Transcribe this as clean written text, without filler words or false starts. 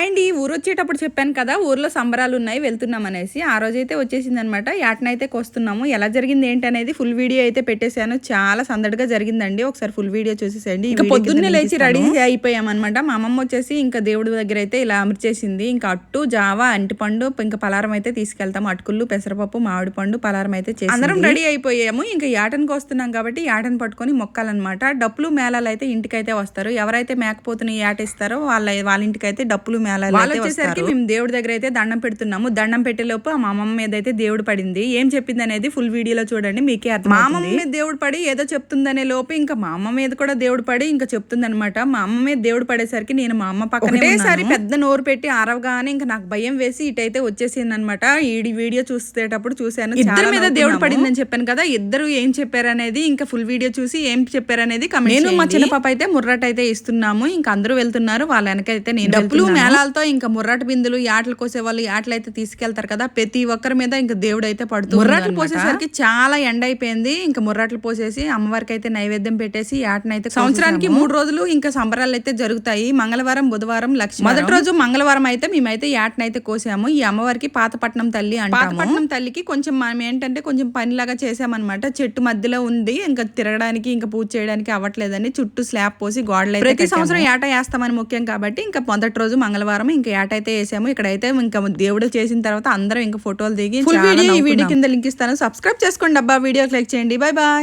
Hi అండి. ఊరొచ్చేటప్పుడు చెప్పాను కదా, ఊర్లో సంబరాలున్నాయి వెళ్తున్నామనేసి. ఆ రోజైతే వచ్చేసిందనమాట. యాటనైతే కోస్తున్నాము. ఎలా జరిగింది ఏంటనేది ఫుల్ వీడియో అయితే పెట్టేశాను. చాలా సందడిగా జరిగిందండి. ఒకసారి ఫుల్ వీడియో చూసేసేయండి. ఇంకా పొద్దున్నే లేచి రెడీ అయిపోయామనమాట. మా అమ్మమ్మ వచ్చేసి ఇంకా దేవుడి దగ్గర అయితే ఇలా అమర్చేసింది. ఇంకా అట్టు, జావా, అంటిపండు, ఇంకా పలారం అయితే తీసుకెళ్తాము. అటుకులు, పెసరపప్పు, మామిడి పండు, పలారం అయితే చేసి అందరం రెడీ అయిపోయాము. ఇంకా యాటను కోస్తున్నాం కాబట్టి యాటను పట్టుకొని మొక్కాలన్నమాట. డప్పులు మేళాలు అయితే ఇంటికైతే వస్తారు. ఎవరైతే మేకపోతుని యాటేస్తారో వాళ్ళ ఇంటికైతే డప్పులు మేళాలు వచ్చేసరికి మేము దేవుడి దగ్గర అయితే దండం పెడుతున్నాము. దండం పెట్టేలోపు మా అమ్మమ్మ మీద అయితే దేవుడు పడింది. ఏం చెప్పింది అనేది ఫుల్ వీడియోలో చూడండి, మీకే అర్థం. మా అమ్మమ్మ మీద దేవుడు పడి ఏదో చెప్తుందనే లోపు ఇంకా మా అమ్మ మీద కూడా దేవుడు పడి ఇంకా చెప్తుంది అనమాట. మా అమ్మ మీద దేవుడు పడేసరికి నేను మా అమ్మ పక్కనేసారి పెద్ద నోరు పెట్టి అరవగానే ఇంకా నాకు భయం వేసి ఇటైతే వచ్చేసింది అనమాట. ఈ వీడియో చూసేటప్పుడు చూసాను, ఇద్దరి మీద దేవుడు పడిందని చెప్పాను కదా. ఇద్దరు ఏం చెప్పారు అనేది ఇంకా ఫుల్ వీడియో చూసి ఏం చెప్పారు అనేది నేను మా చిన్న పాప అయితే ముర్రట అయితే ఇస్తున్నాము. ఇంకా అందరూ వెళ్తున్నారు, వాళ్ళ వెనకైతే నేను డప్పులు మేళాలతో ఇంకా ముర్రాట బిందులు యాటలు కోసే వాళ్ళు యాటలు అయితే తీసుకెళ్తారు కదా, ప్రతి ఒక్కరి మీద ఇంకా దేవుడు అయితే పడుతుంది. ముర్రాట్లు పోసేసరికి చాలా ఎండ అయిపోయింది. ఇంకా ముర్రాట్లు పోసేసి అమ్మవారికి అయితే నైవేద్యం పెట్టేసి యాటనైతే సంవత్సరానికి 3 రోజులు ఇంకా సంబరాలు అయితే జరుగుతాయి. మంగళవారం, బుధవారం, లక్ష్మి. మొదటి రోజు మంగళవారం అయితే మేమైతే యాటనైతే కోసాము. ఈ అమ్మవారికి పాతపట్నం తల్లి అంటాము. పాతపట్నం తల్లికి కొంచెం మనం ఏంటంటే కొంచెం పనిలాగా చేసామన్నమాట. చెట్టు మధ్యలో ఉంది, ఇంకా తిరగడానికి ఇంకా పూజ చేయడానికి అవ్వట్లేదని చుట్టూ స్లాబ్ పోసి గోడలు ప్రతి సంవత్సరం యాట వేస్తామని ముఖ్యం కాబట్టి ఇంకా మొదటి రోజు మంగళవారం ఇంకా యాట అయితే వేసాము. ఇక్కడైతే ఇంకా దేవుడు చేసిన తర్వాత అందరం ఇంకా ఫోటోలు దిగి ఫుల్ వీడియో ఈ వీడియో కింద లింక్ ఇస్తాను. సబ్స్క్రైబ్ చేసుకోండి అబ్బా, వీడియో క్లిక్ చేయండి. Bye bye.